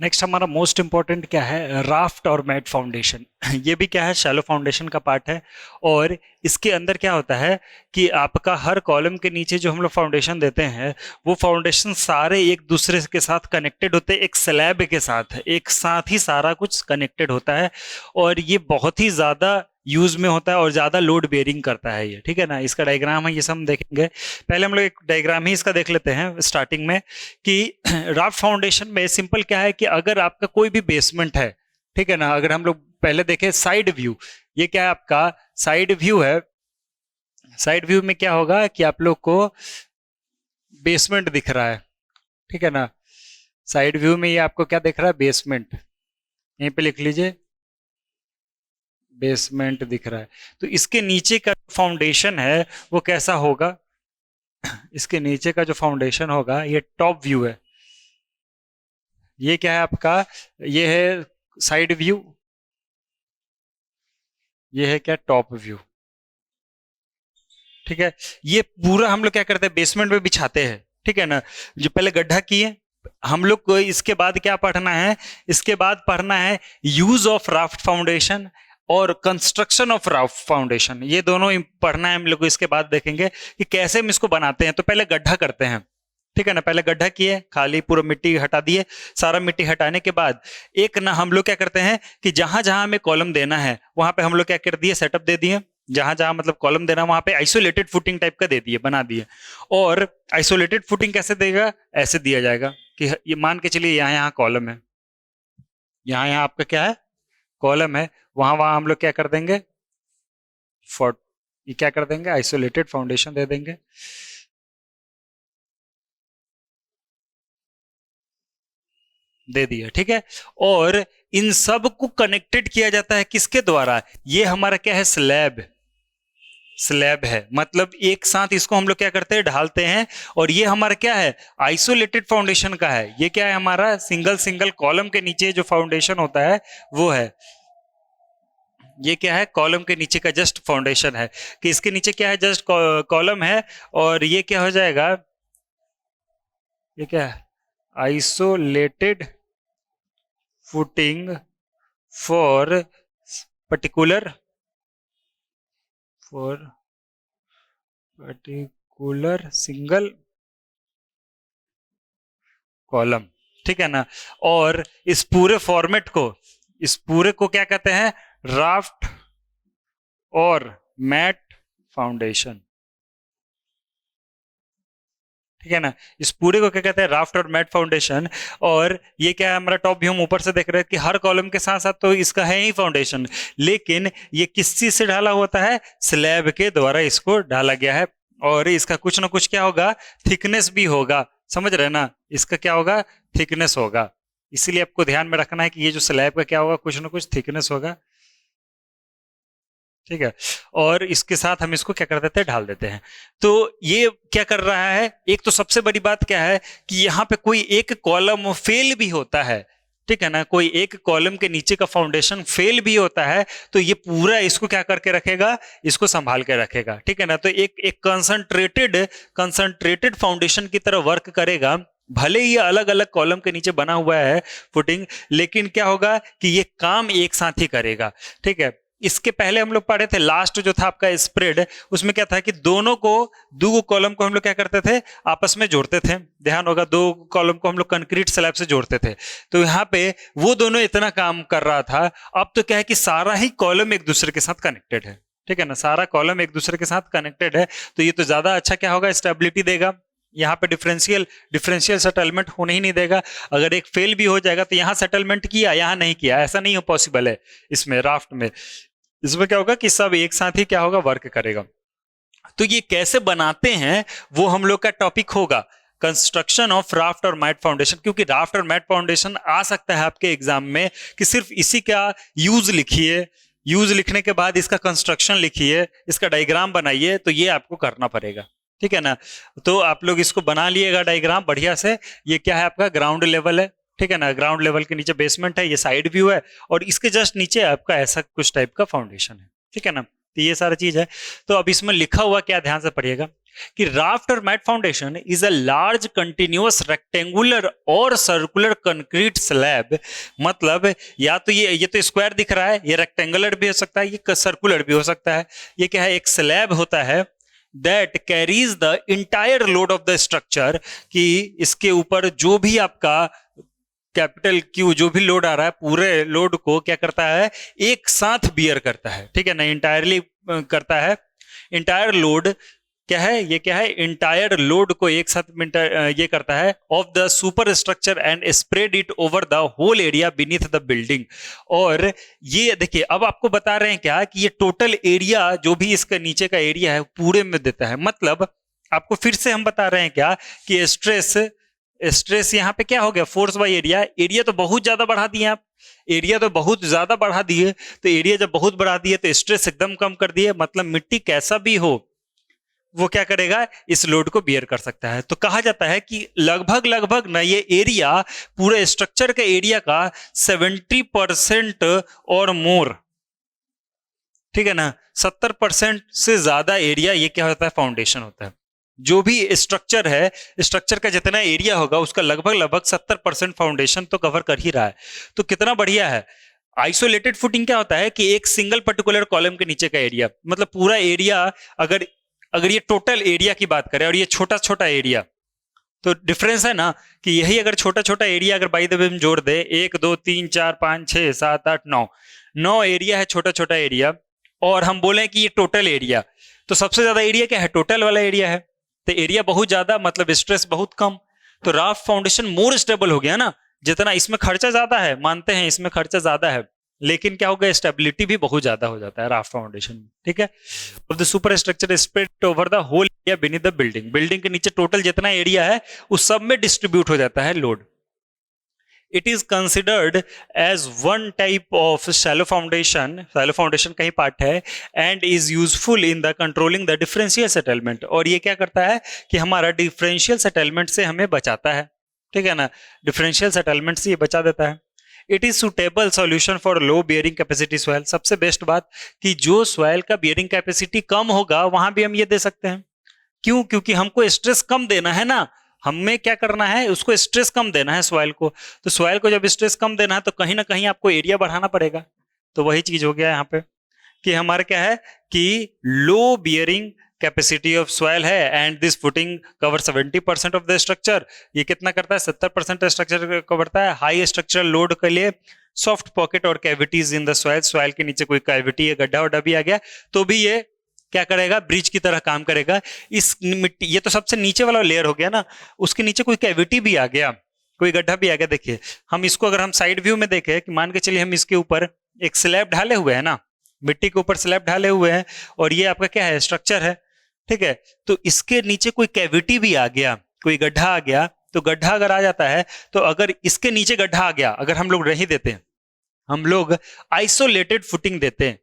Next हमारा most important क्या है, राफ्ट और मैट फाउंडेशन। ये भी क्या है, शैलो फाउंडेशन का पार्ट है। और इसके अंदर क्या होता है कि आपका हर कॉलम के नीचे जो हम लोग फाउंडेशन देते हैं, वो फाउंडेशन सारे एक दूसरे के साथ कनेक्टेड होते हैं, एक स्लैब के साथ एक साथ ही सारा कुछ कनेक्टेड होता है। और ये बहुत ही ज्यादा यूज में होता है और ज्यादा लोड बेयरिंग करता है ये, ठीक है ना। इसका डायग्राम है, ये सब हम देखेंगे। पहले हम लोग एक डायग्राम ही इसका देख लेते हैं स्टार्टिंग में कि राफ्ट फाउंडेशन में सिंपल क्या है कि अगर आपका कोई भी बेसमेंट है, ठीक है ना। अगर हम लोग पहले देखें साइड व्यू, ये क्या है आपका साइड व्यू है। साइड व्यू में क्या होगा कि आप लोग को बेसमेंट दिख रहा है, ठीक है ना। साइड व्यू में ये आपको क्या दिख रहा है, बेसमेंट। यहीं पे लिख लीजिए, बेसमेंट दिख रहा है। तो इसके नीचे का फाउंडेशन है वो कैसा होगा, इसके नीचे का जो फाउंडेशन होगा, ये टॉप व्यू है। ये क्या है आपका, ये है साइड व्यू, ये है क्या, टॉप व्यू, ठीक है। ये पूरा हम लोग क्या करते हैं, बेसमेंट में बिछाते हैं, ठीक है ना। जो पहले गड्ढा किए हम लोग को, इसके बाद क्या पढ़ना है, इसके बाद पढ़ना है यूज ऑफ राफ्ट फाउंडेशन और कंस्ट्रक्शन ऑफ राफ्ट फाउंडेशन। ये दोनों पढ़ना है हम लोग को। इसके बाद देखेंगे कि कैसे हम इसको बनाते हैं। तो पहले गड्ढा करते हैं, ठीक है ना। पहले गड्ढा किए, खाली पूरा मिट्टी हटा दिए। सारा मिट्टी हटाने के बाद एक ना हम लोग क्या करते हैं कि जहां जहां हमें कॉलम देना है वहां पे हम लोग क्या कर दिए, सेटअप दे दिए। जहां जहां मतलब कॉलम देना वहां पे आइसोलेटेड फुटिंग टाइप का दे दिए, बना दिए। और आइसोलेटेड फुटिंग कैसे देगा, ऐसे दिया जाएगा कि ये मान के चलिए यहाँ यहाँ कॉलम है, यहाँ यहाँ आपका क्या है, कॉलम है। वहां वहां हम लोग क्या कर देंगे, फॉर ये क्या कर देंगे, आइसोलेटेड फाउंडेशन दे देंगे। दे दिया, ठीक है। और इन सब को कनेक्टेड किया जाता है किसके द्वारा, ये हमारा क्या है, स्लैब। स्लैब है, मतलब एक साथ इसको हम लोग क्या करते हैं, ढालते हैं। और ये हमारा क्या है, आइसोलेटेड फाउंडेशन का है। ये क्या है हमारा, सिंगल सिंगल कॉलम के नीचे जो फाउंडेशन होता है वो है। ये क्या है, कॉलम के नीचे का जस्ट फाउंडेशन है, कि इसके नीचे क्या है, जस्ट कॉलम है। और ये क्या हो जाएगा, ये क्या है, isolated footing for particular single column, ठीक है ना। और इस पूरे फॉर्मेट को, इस पूरे को क्या कहते हैं, राफ्ट और मैट फाउंडेशन, ठीक है ना। इस पूरे को क्या कहते हैं, राफ्ट और मैट फाउंडेशन। और ये क्या है हमारा टॉप व्यू, हम ऊपर से देख रहे हैं कि हर कॉलम के साथ साथ तो इसका है ही फाउंडेशन, लेकिन ये किस चीज से ढाला होता है, स्लैब के द्वारा इसको ढाला गया है। और इसका कुछ ना कुछ क्या होगा, थिकनेस भी होगा, समझ रहे ना। इसका क्या होगा, थिकनेस होगा। इसीलिए आपको ध्यान में रखना है कि ये जो स्लैब का क्या होगा, कुछ ना कुछ थिकनेस होगा, ठीक है। और इसके साथ हम इसको क्या कर देते हैं, ढाल देते हैं। तो ये क्या कर रहा है, एक तो सबसे बड़ी बात क्या है कि यहाँ पे कोई एक कॉलम फेल भी होता है, ठीक है ना। कोई एक कॉलम के नीचे का फाउंडेशन फेल भी होता है तो ये पूरा इसको क्या करके रखेगा, इसको संभाल के रखेगा, ठीक है ना। तो एक एक कंसंट्रेटेड फाउंडेशन की तरह वर्क करेगा। भले ही अलग अलग कॉलम के नीचे बना हुआ है फुटिंग, लेकिन क्या होगा कि ये काम एक साथ ही करेगा, ठीक है। इसके पहले हम लोग पढ़े थे, लास्ट जो था आपका स्प्रेड, उसमें क्या था कि दोनों को, दो कॉलम को हम लोग क्या करते थे, आपस में जोड़ते थे। ध्यान होगा, दो कॉलम को हम लोग कंक्रीट स्लैब से जोड़ते थे। तो यहाँ पे वो दोनों इतना काम कर रहा था। अब तो क्या है कि सारा ही कॉलम एक दूसरे के साथ कनेक्टेड है, ठीक है ना। सारा कॉलम एक दूसरे के साथ कनेक्टेड है, तो ये तो ज्यादा अच्छा क्या होगा, स्टेबिलिटी देगा। यहाँ पे डिफरेंशियल सेटलमेंट होने ही नहीं देगा। अगर एक फेल भी हो जाएगा तो यहाँ सेटलमेंट किया, यहाँ नहीं किया, ऐसा नहीं हो पॉसिबल है इसमें, राफ्ट में। इसमें क्या होगा कि सब एक साथ ही क्या होगा, वर्क करेगा। तो ये कैसे बनाते हैं वो हम लोग का टॉपिक होगा, कंस्ट्रक्शन ऑफ राफ्ट और मैट फाउंडेशन। क्योंकि राफ्ट और मैट फाउंडेशन आ सकता है आपके एग्जाम में कि सिर्फ इसी का यूज लिखिए, यूज लिखने के बाद इसका कंस्ट्रक्शन लिखिए, इसका डायग्राम बनाइए, तो ये आपको करना पड़ेगा, ठीक है ना। तो आप लोग इसको बना लिएगा डायग्राम बढ़िया से। ये क्या है आपका, ग्राउंड लेवल है, ठीक है ना। ग्राउंड लेवल के नीचे बेसमेंट है, ये साइड व्यू है, और इसके जस्ट नीचे आपका ऐसा कुछ टाइप का फाउंडेशन है, ठीक है ना। तो ये सारा चीज है। तो अब इसमें लिखा हुआ क्या, ध्यान से पढ़िएगा। कि राफ्ट और matte foundation is a large continuous rectangular और सर्कुलर कंक्रीट स्लैब। मतलब या तो ये तो स्क्वायर दिख रहा है, ये रेक्टेंगुलर भी हो सकता है, ये सर्कुलर भी हो सकता है। ये क्या है, एक स्लैब होता है that carries the entire load of the structure, कि इसके ऊपर जो भी आपका कैपिटल क्यू जो भी लोड आ रहा है, पूरे लोड को क्या करता है, एक साथ बियर करता है। ठीक है ना, इंटायरली करता है। इंटायर लोड क्या है, ये क्या है, इंटायर लोड को एक साथ ये करता है of the super structure and spread it over the whole area beneath the building. और ये देखिए, अब आपको बता रहे हैं क्या कि ये टोटल एरिया जो भी इसका नीचे का एरिया है पूरे में देता है। मतलब आपको फिर से हम बता रहे हैं क्या कि स्ट्रेस यहाँ पे क्या हो गया, फोर्स बाय एरिया। एरिया तो बहुत ज्यादा बढ़ा दिए आप, एरिया तो बहुत ज्यादा बढ़ा दिए, तो एरिया जब बहुत बढ़ा दिए तो स्ट्रेस एकदम कम कर दिए। मतलब मिट्टी कैसा भी हो वो क्या करेगा, इस लोड को बियर कर सकता है। तो कहा जाता है कि लगभग ना ये एरिया पूरे स्ट्रक्चर के एरिया का 70% और मोर, ठीक है ना, 70% से ज्यादा एरिया ये क्या होता है, फाउंडेशन होता है। जो भी स्ट्रक्चर है, स्ट्रक्चर का जितना एरिया होगा उसका लगभग 70% फाउंडेशन तो कवर कर ही रहा है। तो कितना बढ़िया है। आइसोलेटेड फुटिंग क्या होता है कि एक सिंगल पर्टिकुलर कॉलम के नीचे का एरिया, मतलब पूरा एरिया, अगर ये टोटल एरिया की बात करें और ये छोटा छोटा एरिया, तो डिफरेंस है ना कि यही अगर छोटा छोटा एरिया अगर बाई द वे हम जोड़ दे, 1 2 3 4 5 6 7 8 9 एरिया है छोटा छोटा एरिया, और हम बोले कि ये टोटल एरिया, तो सबसे ज्यादा एरिया क्या है, टोटल वाला एरिया है। तो एरिया बहुत ज्यादा मतलब स्ट्रेस बहुत कम। तो राफ्ट फाउंडेशन मोर स्टेबल हो गया ना, जितना इसमें खर्चा ज्यादा है, मानते हैं इसमें खर्चा ज्यादा है, लेकिन क्या होगा, स्टेबिलिटी भी बहुत ज्यादा हो जाता है राफ्ट फाउंडेशन में। ठीक है, the super structure spread over the whole area beneath the building. Building के नीचे टोटल जितना एरिया है उस सब में डिस्ट्रीब्यूट हो जाता है load. It is considered as one type of shallow foundation, shallow foundation का ही पार्ट है, and is useful in the controlling the differential settlement. और ये क्या करता है कि हमारा डिफरेंशियल सेटलमेंट से हमें बचाता है। ठीक है ना, डिफरेंशियल सेटलमेंट से ये बचा देता है। It is suitable solution for low bearing capacity soil. सबसे बेस्ट बात कि जो सॉइल का बियरिंग कैपेसिटी कम होगा वहां भी हम ये दे सकते हैं। क्यों, क्योंकि हमको स्ट्रेस कम देना है ना, हमें क्या करना है, उसको स्ट्रेस कम देना है सॉइल को। तो सॉइल को जब स्ट्रेस कम देना है तो कहीं ना कहीं आपको एरिया बढ़ाना पड़ेगा। तो वही चीज हो गया यहाँ पे कि हमारा क्या है कि लो बियरिंग कैपेसिटी ऑफ सॉइल है, and this footing cover 70% of the structure. ये कितना करता है, 70% स्ट्रक्चर कवरता है। हाई स्ट्रक्चरल लोड के लिए सॉफ्ट पॉकेट और cavities in the soil, soil के नीचे कोई कैविटी या गड्ढा वड्ढा भी आ गया तो भी ये क्या करेगा, ब्रिज की तरह काम करेगा। इस मिट्टी, ये तो सबसे नीचे वाला लेयर हो गया ना, उसके नीचे कोई कैविटी भी आ गया, कोई गड्ढा भी आ गया, देखिए हम इसको अगर हम साइड व्यू में देखें कि मान के चलिए हम इसके ऊपर एक स्लैब ढाले हुए हैं ना, मिट्टी के ऊपर स्लैब ढाले हुए हैं, और ये आपका क्या है, स्ट्रक्चर है। ठीक है, तो इसके नीचे कोई कैविटी भी आ गया, कोई गड्ढा आ गया, तो गड्ढा अगर आ जाता है, तो अगर इसके नीचे गड्ढा आ गया, अगर हम लोग नहीं देते, हम लोग आइसोलेटेड फुटिंग देते हैं,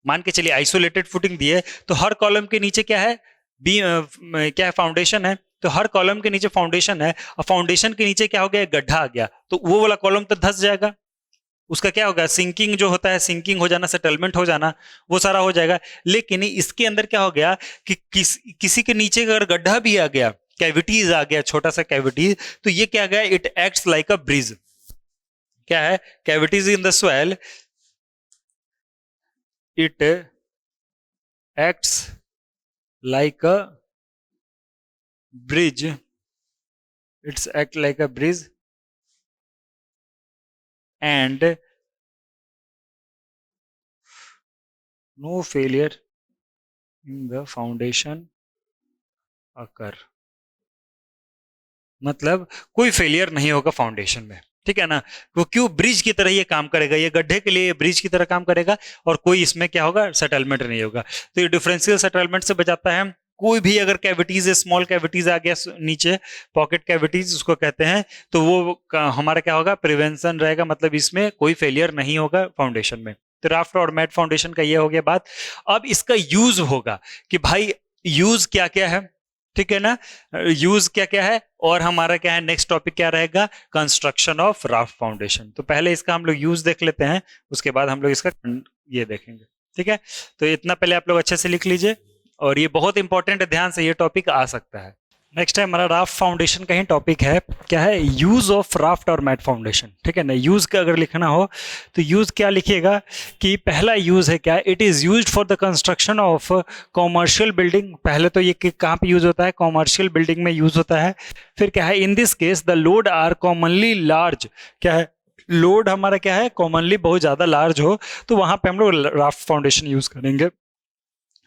मान के चलिए आइसोलेटेड फुटिंग दिए, तो हर कॉलम के नीचे क्या है, क्या है, फाउंडेशन है। तो हर कॉलम के नीचे फाउंडेशन है, और फाउंडेशन के नीचे क्या हो गया, गड्ढा आ गया, तो वो वाला कॉलम तो धंस जाएगा, उसका क्या होगा, सिंकिंग जो होता है, सिंकिंग हो जाना, सेटलमेंट हो जाना, वो सारा हो जाएगा। लेकिन इसके अंदर क्या हो गया कि किसी के नीचे अगर गड्ढा भी आ गया, कैविटीज आ गया, छोटा सा कैविटी, तो ये क्या गया, it acts like a bridge. क्या है, cavities in the soil, it acts like a bridge, it's act like a bridge, and no failure in the foundation occur। मतलब कोई फेलियर नहीं होगा फाउंडेशन में। ठीक है ना, वो क्यों, ब्रिज की तरह ये काम करेगा, ये गड्ढे के लिए ब्रिज की तरह काम करेगा, और कोई इसमें क्या होगा, सेटलमेंट नहीं होगा। तो ये डिफरेंशियल सेटलमेंट से बचाता है। कोई भी अगर कैविटीज, स्मॉल कैविटीज आ गया नीचे, पॉकेट कैविटीज उसको कहते हैं, तो वो हमारा क्या होगा, प्रिवेंशन रहेगा, मतलब इसमें कोई फेलियर नहीं होगा फाउंडेशन में। तो राफ्ट और मैट फाउंडेशन का ये हो गया बात। अब इसका यूज होगा कि भाई यूज क्या क्या है, ठीक है ना, यूज क्या क्या है, और हमारा क्या है, नेक्स्ट टॉपिक क्या रहेगा, कंस्ट्रक्शन ऑफ राफ्ट फाउंडेशन। तो पहले इसका हम लोग यूज देख लेते हैं, उसके बाद हम लोग इसका ये देखेंगे। ठीक है, तो इतना पहले आप लोग अच्छे से लिख लीजिए। और ये बहुत इंपॉर्टेंट है, ध्यान से ये टॉपिक आ सकता है। नेक्स्ट है हमारा राफ्ट फाउंडेशन का ही टॉपिक है, क्या है, यूज ऑफ राफ्ट और मैट फाउंडेशन। ठीक है ना, यूज का अगर लिखना हो तो यूज क्या लिखिएगा कि पहला यूज है क्या, it is used for the construction of commercial building. पहले तो ये कहाँ पे यूज होता है, कॉमर्शियल बिल्डिंग में यूज होता है। फिर क्या है, in this case the load are commonly large, क्या है, लोड हमारा क्या है, कॉमनली बहुत ज्यादा लार्ज हो, तो वहां पे हम लोग राफ्ट फाउंडेशन यूज करेंगे।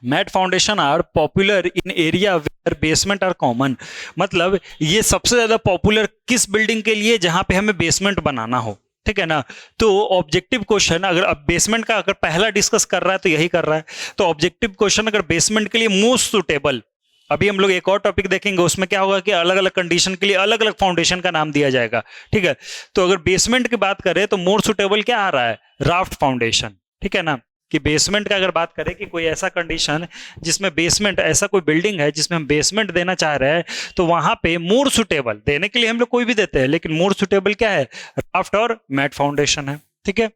Mat foundation are popular in area where basement are common, मतलब ये सबसे ज्यादा पॉपुलर किस बिल्डिंग के लिए, जहां पे हमें बेसमेंट बनाना हो। ठीक है ना, तो ऑब्जेक्टिव क्वेश्चन अगर अब बेसमेंट का अगर पहला डिस्कस कर रहा है तो यही कर रहा है, तो ऑब्जेक्टिव क्वेश्चन अगर बेसमेंट के लिए मोस्ट सुटेबल, अभी हम लोग एक और टॉपिक देखेंगे उसमें क्या होगा कि अलग अलग कंडीशन के लिए अलग अलग फाउंडेशन का नाम दिया जाएगा। ठीक है, तो अगर बेसमेंट की बात करें तो मोर सुटेबल क्या आ रहा है, राफ्ट फाउंडेशन। ठीक है ना, कि बेसमेंट का अगर बात करें कि कोई ऐसा कंडीशन जिसमें बेसमेंट, ऐसा कोई बिल्डिंग है जिसमें हम बेसमेंट देना चाह रहे हैं, तो वहां पे मोर सुटेबल, देने के लिए हम लोग कोई भी देते हैं लेकिन मोर सुटेबल क्या है, राफ्ट और मैट फाउंडेशन है। ठीक है,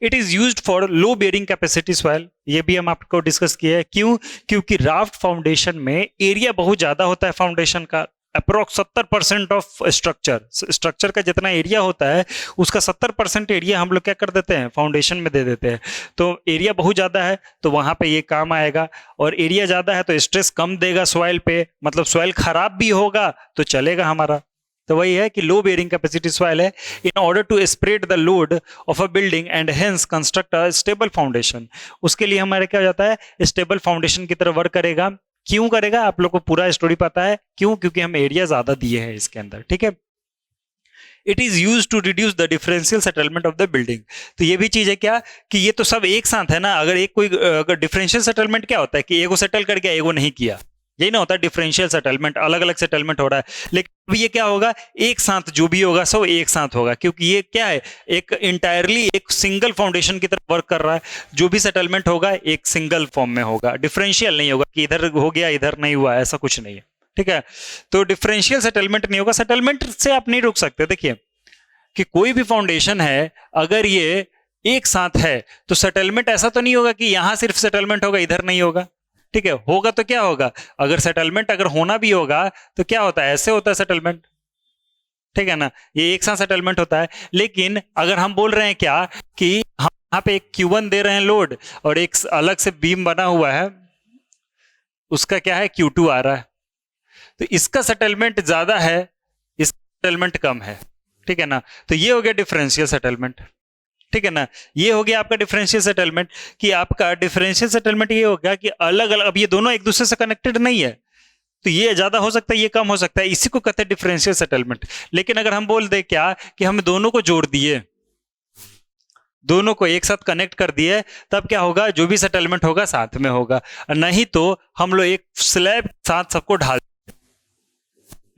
it is used for low bearing capacity soil, ये भी हम आपको डिस्कस किया है। क्यों, क्योंकि राफ्ट फाउंडेशन में एरिया बहुत ज्यादा होता है फाउंडेशन का, अप्रोक्स 70% ऑफ स्ट्रक्चर का जितना एरिया होता है उसका 70% एरिया हम लोग क्या कर देते हैं, फाउंडेशन में दे देते हैं। तो एरिया बहुत ज्यादा है तो वहां पे ये काम आएगा, और एरिया ज्यादा है तो स्ट्रेस कम देगा सॉइल पे, मतलब सॉइल खराब भी होगा तो चलेगा हमारा। तो वही है कि लो बेयरिंग कैपेसिटी सॉइल है। In order to spread the load of a building and hence construct a stable foundation, उसके लिए हमारे क्या हो जाता है, स्टेबल फाउंडेशन की तरह वर्क करेगा। क्यों करेगा, आप लोग को पूरा स्टोरी पता है क्यों, क्योंकि हम एरिया ज्यादा दिए हैं इसके अंदर। ठीक है, it is use to reduce the differential settlement of the building, तो ये भी चीज है क्या कि ये तो सब एक साथ है ना, अगर एक कोई अगर डिफरेंशियल सेटलमेंट क्या होता है कि एगो सेटल कर गया एगो नहीं किया, यही ना होता है डिफरेंशियल सेटलमेंट, अलग अलग सेटलमेंट हो रहा है। लेकिन अब ये क्या होगा, एक साथ जो भी होगा सब एक साथ होगा, क्योंकि ये क्या है, एक इंटायरली एक सिंगल फाउंडेशन की तरफ वर्क कर रहा है। जो भी सेटलमेंट होगा एक सिंगल फॉर्म में होगा, डिफरेंशियल नहीं होगा कि इधर हो गया इधर नहीं हुआ, ऐसा कुछ नहीं है। ठीक है, तो डिफरेंशियल सेटलमेंट नहीं होगा, सेटलमेंट से आप नहीं रुक सकते। देखिए कि कोई भी फाउंडेशन है अगर ये एक साथ है तो सेटलमेंट ऐसा तो नहीं होगा कि यहां सिर्फ सेटलमेंट होगा इधर नहीं होगा। ठीक है, होगा तो क्या होगा, अगर सेटलमेंट अगर होना भी होगा तो क्या होता है, ऐसे होता है सेटलमेंट। ठीक है ना, ये एक साथ सेटलमेंट होता है। लेकिन अगर हम बोल रहे हैं क्या कि हम यहाँ पे एक Q1 दे रहे हैं लोड और एक अलग से बीम बना हुआ है उसका क्या है, Q2 आ रहा है, तो इसका सेटलमेंट ज्यादा है इसका सेटलमेंट कम है। ठीक है ना, तो ये हो गया डिफरेंशियल सेटलमेंट। ठीक है ना, ये हो गया आपका डिफरेंशियल सेटलमेंट, कि आपका डिफरेंशियल सेटलमेंट ये हो गया कि अलग अलग, अब ये दोनों एक दूसरे से कनेक्टेड नहीं है तो ये ज्यादा हो सकता है ये कम हो सकता है, इसी को कहते हैं डिफरेंशियल सेटलमेंट। लेकिन अगर हम बोल दे क्या कि हम दोनों को जोड़ दिए, दोनों को एक साथ कनेक्ट कर दिए, तब क्या होगा, जो भी सेटलमेंट होगा साथ में होगा। नहीं तो हम लोग एक स्लैब साथ सबको ढाल,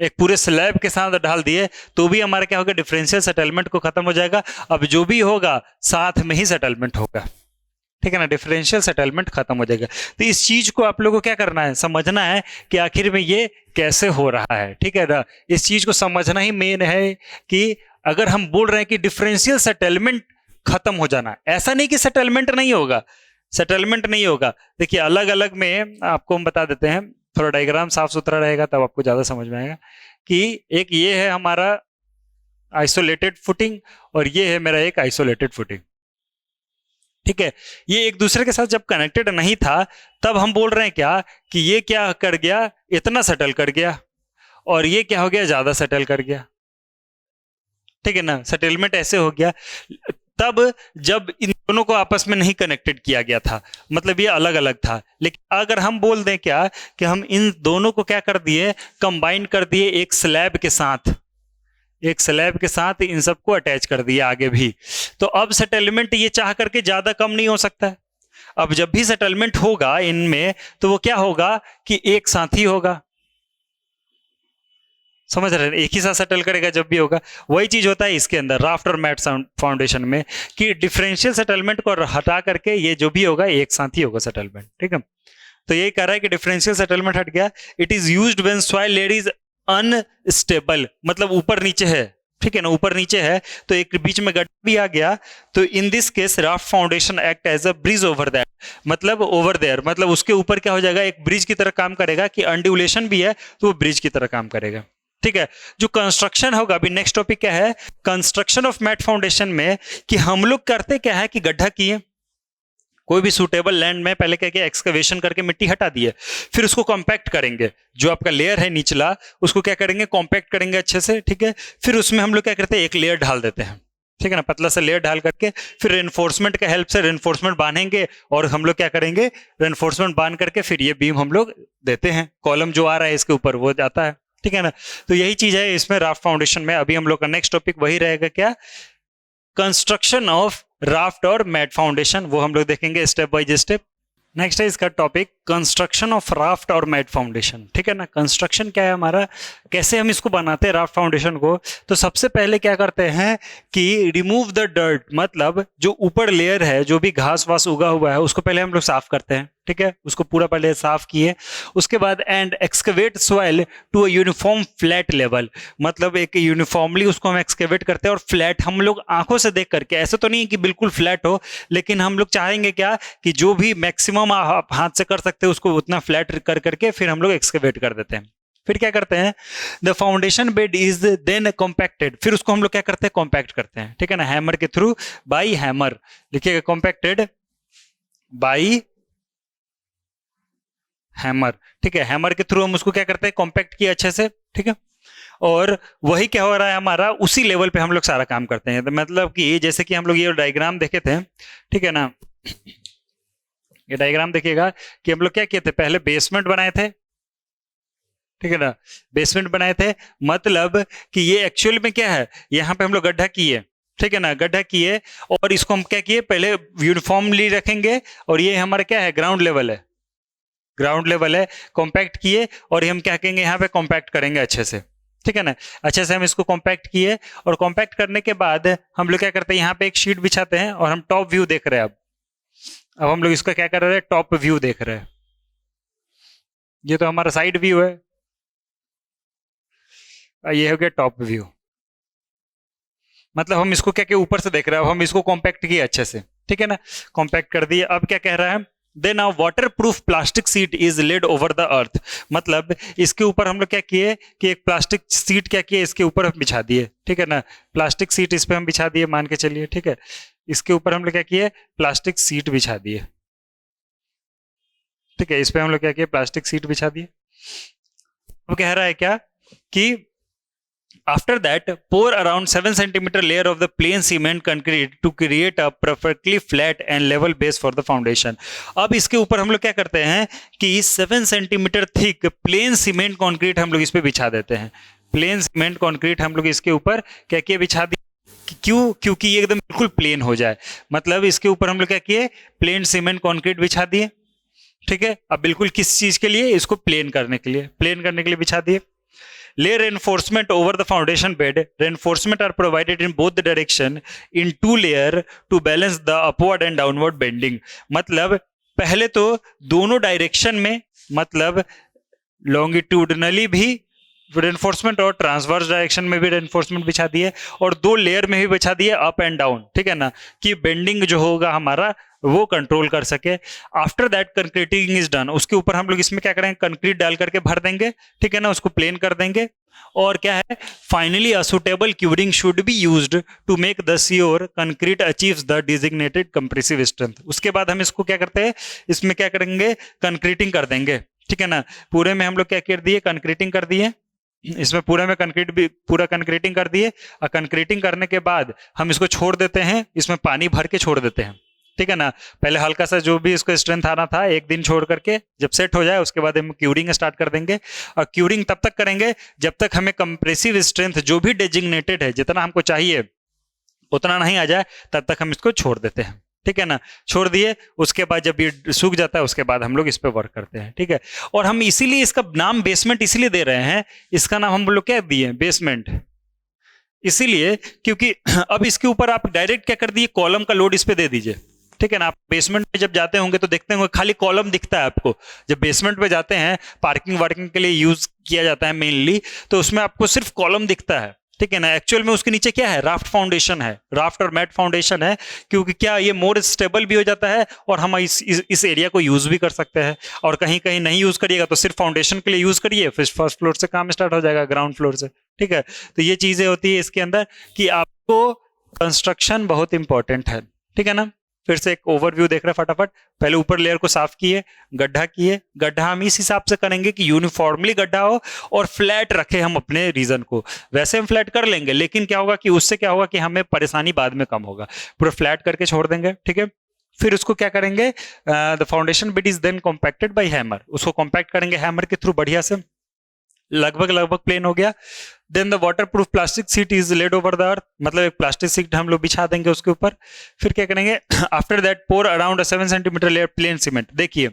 एक पूरे स्लैब के साथ ढाल दिए तो भी हमारा क्या होगा, डिफरेंशियल सेटलमेंट को खत्म हो जाएगा। अब जो भी होगा साथ में ही सेटलमेंट होगा। ठीक है ना, डिफरेंशियल सेटलमेंट खत्म हो जाएगा। तो इस चीज को आप लोगों को क्या करना है, समझना है कि आखिर में ये कैसे हो रहा है। ठीक है ना, इस चीज को समझना ही मेन है कि अगर हम बोल रहे हैं कि डिफरेंशियल सेटलमेंट खत्म हो जाना, ऐसा नहीं कि सेटलमेंट नहीं होगा, सेटलमेंट नहीं होगा। देखिए अलग अलग में आपको हम बता देते हैं, थोड़ा डायग्राम साफ सुथरा रहेगा तब आपको ज्यादा समझ में आएगा। कि एक ये है हमारा आइसोलेटेड फुटिंग और ये है मेरा एक आइसोलेटेड फुटिंग। ठीक है, ये एक दूसरे के साथ जब कनेक्टेड नहीं था तब हम बोल रहे हैं क्या कि ये क्या कर गया, इतना सेटल कर गया, और ये क्या हो गया, ज्यादा सेटल कर गया। ठीक है ना, सेटलमेंट ऐसे हो गया तब जब इन दोनों को आपस में नहीं कनेक्टेड किया गया था, मतलब ये अलग अलग था। लेकिन अगर हम बोल दें क्या कि हम इन दोनों को क्या कर दिए, कंबाइन कर दिए एक स्लैब के साथ, एक स्लैब के साथ इन सबको अटैच कर दिया आगे भी, तो अब सेटलमेंट ये चाह करके ज्यादा कम नहीं हो सकता है। अब जब भी सेटलमेंट होगा इनमें तो वो क्या होगा कि एक साथ ही होगा, समझ रहे हैं, एक ही साथ सेटल करेगा जब भी होगा। वही चीज होता है इसके अंदर राफ्ट और मैट फाउंडेशन में कि डिफरेंशियल सेटलमेंट को हटा करके ये जो भी होगा एक साथ ही होगा सेटलमेंट। ठीक है, तो यही कह रहा है कि डिफरेंशियल सेटलमेंट हट गया। It is used when soil layer is unstable, मतलब ऊपर नीचे है, ठीक है ना, ऊपर नीचे है तो एक बीच में गड्ढा भी आ गया, तो in this case raft foundation act as a bridge over that, मतलब ओवर देयर, मतलब उसके ऊपर क्या हो जाएगा, एक ब्रिज की तरह काम करेगा कि अंडुलेशन भी है तो वो ब्रिज की तरह काम करेगा। ठीक है, जो कंस्ट्रक्शन होगा, अभी नेक्स्ट टॉपिक क्या है, कंस्ट्रक्शन ऑफ मैट फाउंडेशन में, कि हम लोग करते क्या है कि गड्ढा किए, कोई भी सुटेबल लैंड में पहले क्या किया, एक्सकवेशन करके मिट्टी हटा दी है, फिर उसको कॉम्पैक्ट करेंगे, जो आपका लेयर है निचला उसको क्या करेंगे, कॉम्पैक्ट करेंगे अच्छे से। ठीक है, फिर उसमें हम लोग क्या करते हैं, एक लेयर ढाल देते हैं, ठीक है ना, पतला सा लेयर ढाल करके फिर रेनफोर्समेंट के हेल्प से रेनफोर्समेंट बांधेंगे, और हम लोग क्या करेंगे, रेनफोर्समेंट बांध करके फिर ये बीम हम लोग देते हैं, कॉलम जो आ रहा है इसके ऊपर वो जाता है। ठीक है ना, तो यही चीज है इसमें राफ्ट फाउंडेशन में। अभी हम लोग का नेक्स्ट टॉपिक वही रहेगा, क्या, कंस्ट्रक्शन ऑफ राफ्ट और मैट फाउंडेशन, वो हम लोग देखेंगे स्टेप बाय स्टेप। नेक्स्ट है इसका टॉपिक कंस्ट्रक्शन ऑफ राफ्ट और मैट फाउंडेशन। ठीक है ना, कंस्ट्रक्शन क्या है हमारा, कैसे हम इसको बनाते हैं राफ्ट फाउंडेशन को। तो सबसे पहले क्या करते हैं कि रिमूव द डर्ट, मतलब जो ऊपर लेयर है, जो भी घास वास उगा हुआ है उसको पहले हम लोग साफ करते हैं। ठीक है, उसको पूरा पहले साफ किए, उसके बाद and excavate soil to a uniform flat level, मतलब एक यूनिफॉर्मली उसको हम एक्सकेवेट करते हैं, और फ्लैट हम लोग आंखों से देख करके, ऐसे तो नहीं कि बिल्कुल फ्लैट हो, लेकिन हम लोग चाहेंगे क्या कि जो भी मैक्सिमम आप हाथ से कर सकते हैं उसको उतना फ्लैट कर करके फिर हम लोग एक्सकेवेट कर देते हैं। फिर क्या करते हैं, the foundation bed is then compacted, फिर उसको हम लोग क्या करते हैं, कॉम्पैक्ट करते हैं। ठीक है ना, हैमर के थ्रू, बाई हैमर लिखिएगा, कॉम्पैक्टेड बाई हैमर। ठीक है, हैमर के थ्रू हम उसको क्या करते हैं, कॉम्पैक्ट किया अच्छे से। ठीक है, और वही क्या हो रहा है हमारा, उसी लेवल पे हम लोग सारा काम करते हैं। तो मतलब कि जैसे कि हम लोग ये डायग्राम देखे थे, ठीक है ना, ये डायग्राम देखिएगा कि हम लोग क्या किए थे, पहले बेसमेंट बनाए थे। ठीक है ना, बेसमेंट बनाए थे, मतलब कि ये एक्चुअल में क्या है, यहाँ पे हम लोग गड्ढा किए। ठीक है ना, गड्ढा किए और इसको हम क्या किए, पहले यूनिफॉर्मली रखेंगे, और ये हमारा क्या है, ग्राउंड लेवल है, ग्राउंड लेवल है, कॉम्पैक्ट किए, और हम क्या कहेंगे, यहाँ पे कॉम्पैक्ट करेंगे अच्छे से। ठीक है ना, अच्छे से हम इसको कॉम्पैक्ट किए, और कॉम्पैक्ट करने के बाद हम लोग क्या करते हैं, यहाँ पे एक शीट बिछाते हैं, और हम टॉप व्यू देख रहे हैं। अब हम लोग इसका क्या कर रहे हैं, टॉप व्यू देख रहे हैं। ये तो हमारा साइड व्यू है, ये हो गया टॉप व्यू, मतलब हम इसको क्या क्या ऊपर से देख रहे हैं। अब हम इसको कॉम्पैक्ट किए अच्छे से। ठीक है ना, कॉम्पैक्ट कर दिए। अब क्या कह रहा है, then a waterproof plastic sheet is laid over the earth, मतलब इसके ऊपर हम लोग क्या किए कि एक प्लास्टिक सीट क्या किए, इसके ऊपर हम बिछा दिए। ठीक है ना, प्लास्टिक सीट इस पे हम बिछा दिए, मान के चलिए। ठीक है, इसके ऊपर हम लोग क्या किए, प्लास्टिक सीट बिछा दिए। ठीक है, इस पे हम लोग क्या किए, प्लास्टिक सीट बिछा दिए। अब कह रहा है क्या कि after that pour around 7 centimeter layer of the plain cement concrete to create a perfectly flat and level base for the foundation। अब इसके ऊपर हम लोग क्या करते हैं कि 7 centimetre thick plane cement concrete हम लोग इस पे बिछा देते हैं। प्लेन सीमेंट कंक्रीट हम लोग इसके ऊपर क्या किए, बिछा दिए। क्यों, क्योंकि ये एकदम बिल्कुल प्लेन हो जाए, मतलब इसके ऊपर हम लोग क्या किए, प्लेन सीमेंट कंक्रीट बिछा दिए। ठीक है, अब बिल्कुल किस चीज के लिए, इसको प्लेन करने के लिए, प्लेन करने के लिए बिछा दिए। Lay reinforcement over the foundation bed. Reinforcement are provided in both the direction in 2 layer to balance the upward and downward bending। मतलब पहले तो दोनों डायरेक्शन में, मतलब लॉन्गिट्यूडनली भी रेनफोर्समेंट और ट्रांसवर्स डायरेक्शन में भी रेनफोर्समेंट बिछा दिए, और 2 लेयर में भी बिछा दिए अप एंड डाउन। ठीक है ना, कि बेंडिंग जो होगा हमारा वो कंट्रोल कर सके। After that concreting is done, उसके ऊपर हम लोग इसमें क्या करेंगे, कंक्रीट डाल करके भर देंगे। ठीक है ना, उसको प्लेन कर देंगे। और क्या है, finally a suitable curing should be used to make the sure concrete achieves the designated compressive strength. उसके बाद हम इसको क्या करते हैं, इसमें क्या करेंगे, कंक्रीटिंग कर देंगे। ठीक है ना, पूरे में हम लोग क्या कर दिए, कंक्रीटिंग कर दिए, इसमें पूरे में कंक्रीट भी पूरा कंक्रीटिंग कर दिए। और कंक्रीटिंग करने के बाद हम इसको छोड़ देते हैं, इसमें पानी भर के छोड़ देते हैं। ठीक है ना, पहले हल्का सा जो भी इसको स्ट्रेंथ आना था एक दिन छोड़ करके, जब सेट हो जाए उसके बाद हम क्यूरिंग स्टार्ट कर देंगे। और क्यूरिंग तब तक करेंगे जब तक हमें कंप्रेसिव स्ट्रेंथ जो भी डेजिग्नेटेड है, जितना हमको चाहिए उतना नहीं आ जाए, तब तक हम इसको छोड़ देते हैं। ठीक है ना, छोड़ दिए, उसके बाद जब ये सूख जाता है उसके बाद हम लोग इस पे वर्क करते हैं। ठीक है, और हम इसीलिए इसका नाम बेसमेंट इसीलिए दे रहे हैं, इसका नाम हम लोग क्या दिए, बेसमेंट, इसीलिए क्योंकि अब इसके ऊपर आप डायरेक्ट क्या कर दिए, कॉलम का लोड इस पे दे दीजिए। ठीक है ना, आप बेसमेंट में जब जाते होंगे तो देखते होंगे खाली कॉलम दिखता है आपको। जब बेसमेंट पे जाते हैं, पार्किंग वार्किंग के लिए यूज किया जाता है मेनली, तो उसमें आपको सिर्फ कॉलम दिखता है। ठीक है ना। एक्चुअल में उसके नीचे क्या है, राफ्ट फाउंडेशन है, राफ्ट और मैट फाउंडेशन है, क्योंकि क्या ये मोर स्टेबल भी हो जाता है और हम इस एरिया को यूज भी कर सकते हैं। और कहीं कहीं नहीं यूज करिएगा तो सिर्फ फाउंडेशन के लिए यूज करिए, फिर फर्स्ट फ्लोर से काम स्टार्ट हो जाएगा, ग्राउंड फ्लोर से। ठीक है, तो ये चीजें होती है इसके अंदर कि आपको कंस्ट्रक्शन बहुत इंपॉर्टेंट है। ठीक है ना। फिर से एक ओवरव्यू देख रहे हैं फटाफट। पहले ऊपर लेयर को साफ किए, गड्ढा किए, गड्ढा हम इस हिसाब से करेंगे कि यूनिफॉर्मली गड्ढा हो और फ्लैट रखे हम अपने रीजन को। वैसे हम फ्लैट कर लेंगे, लेकिन क्या होगा कि उससे क्या होगा कि हमें परेशानी बाद में कम होगा। पूरा फ्लैट करके छोड़ देंगे। ठीक है, फिर उसको क्या करेंगे, the foundation bed is then compacted by hammer. उसको कॉम्पैक्ट करेंगे हैमर के थ्रू बढ़िया से, लगभग प्लेन हो गया। Then the waterproof plastic sheet is laid over the earth, मतलब एक प्लास्टिक सीट हम लोग बिछा देंगे उसके ऊपर। फिर क्या करेंगे, after that pour around 7 centimetre layer plain cement. देखिए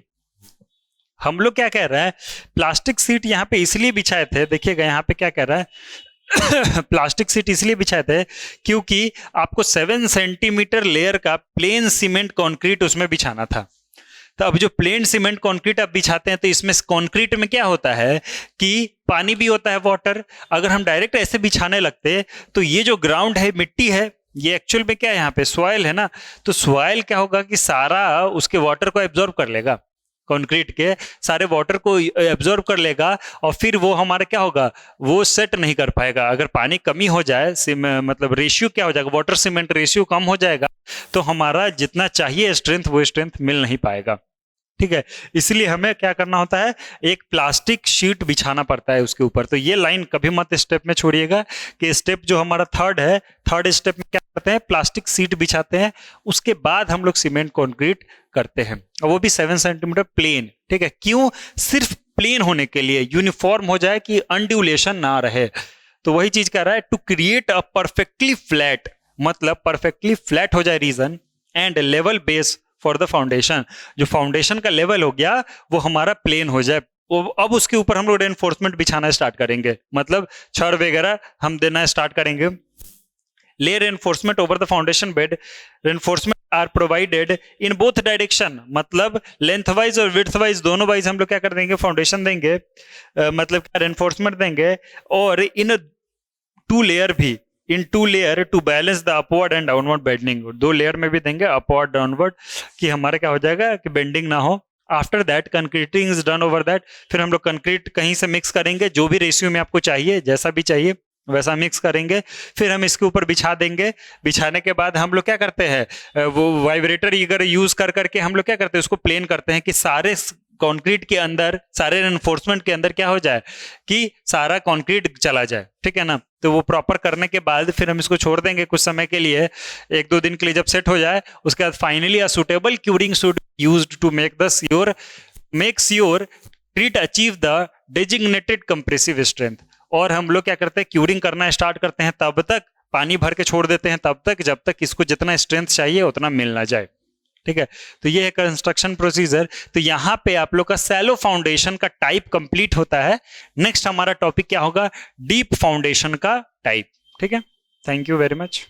हम लोग क्या कह रहे हैं, प्लास्टिक सीट यहाँ पे इसलिए बिछाए थे, देखिएगा यहाँ पे क्या कह रहा है प्लास्टिक सीट इसलिए बिछाए थे क्योंकि आपको 7 सेंटीमीटर लेयर का प्लेन सीमेंट कंक्रीट उसमें बिछाना था। तो अब जो प्लेन सीमेंट कंक्रीट आप बिछाते हैं तो इसमें कंक्रीट में क्या होता है कि पानी भी होता है, वाटर। अगर हम डायरेक्ट ऐसे बिछाने लगते तो ये जो ग्राउंड है, मिट्टी है, ये एक्चुअल में क्या है, यहाँ पे सॉइल है ना, तो सॉइल क्या होगा कि सारा उसके वाटर को एब्जॉर्ब कर लेगा, कंक्रीट के सारे वाटर को एब्जॉर्ब कर लेगा और फिर वो हमारा क्या होगा, वो सेट नहीं कर पाएगा। अगर पानी कमी हो जाए, मतलब रेशियो क्या हो जाएगा, वाटर सीमेंट रेशियो कम हो जाएगा, तो हमारा जितना चाहिए स्ट्रेंथ वो स्ट्रेंथ मिल नहीं पाएगा। ठीक है, इसलिए हमें क्या करना होता है, एक प्लास्टिक शीट बिछाना पड़ता है उसके ऊपर। तो ये लाइन कभी मत स्टेप में छोड़िएगा कि स्टेप जो हमारा थर्ड है, थर्ड स्टेप में क्या करते हैं, प्लास्टिक शीट बिछाते हैं, उसके बाद हम लोग सीमेंट कंक्रीट करते हैं, और वो भी 7 सेंटीमीटर प्लेन। ठीक है, क्यों, सिर्फ प्लेन होने के लिए, यूनिफॉर्म हो जाए कि अनड्यूलेशन ना रहे। तो वही चीज कह रहा है, to create a perfectly flat, मतलब परफेक्टली फ्लैट हो जाए region and level base for the foundation. जो फाउंडेशन का लेवल हो गया वो हमारा प्लेन हो जाए, अब उसके ऊपर हम लोग रेनफोर्समेंट बिछाना स्टार्ट करेंगे, मतलब छड़ वगैरह हम देना स्टार्ट करेंगे। Lay reinforcement over the foundation bed, reinforcement are provided in both direction, मतलब लेंथ वाइज और विड्थ वाइज दोनों वाइज हम लोग क्या कर देंगे, फाउंडेशन देंगे, मतलब क्या रेनफोर्समेंट देंगे, और इन 2 लेयर भी, in 2 layer to balance the upward and downward bending. 2 layer में भी देंगे अपवर्ड डाउनवर्ड, कि हमारे क्या हो जाएगा कि बेंडिंग ना हो। After that concreting is done over that, फिर हम लोग कंक्रीट कहीं से मिक्स करेंगे, जो भी रेशियो में आपको चाहिए, जैसा भी चाहिए वैसा मिक्स करेंगे। फिर हम इसके ऊपर बिछा देंगे। बिछाने के बाद हम लोग क्या करते हैं, वो वाइब्रेटर अगर यूज कर करके हम लोग क्या करते हैं, उसको प्लेन करते हैं कि सारे कंक्रीट के अंदर, सारे रेनफोर्समेंट के अंदर क्या हो जाए कि सारा कंक्रीट चला जाए। ठीक है ना, तो वो प्रॉपर करने के बाद फिर हम इसको छोड़ देंगे कुछ समय के लिए, 1-2 दिन के लिए। जब सेट हो जाए उसके बाद finally a suitable curing should used to makes your treat achieve the designated compressive strength. और हम लोग क्या करते हैं, क्यूरिंग करना स्टार्ट करते हैं, तब तक पानी भर के छोड़ देते हैं, तब तक जब तक इसको जितना स्ट्रेंथ चाहिए उतना मिल ना जाए। ठीक है, तो ये है कंस्ट्रक्शन प्रोसीजर। तो यहाँ पे आप लोग का सैलो फाउंडेशन का टाइप कंप्लीट होता है। नेक्स्ट हमारा टॉपिक क्या होगा, डीप फाउंडेशन का टाइप। ठीक है, थैंक यू वेरी मच।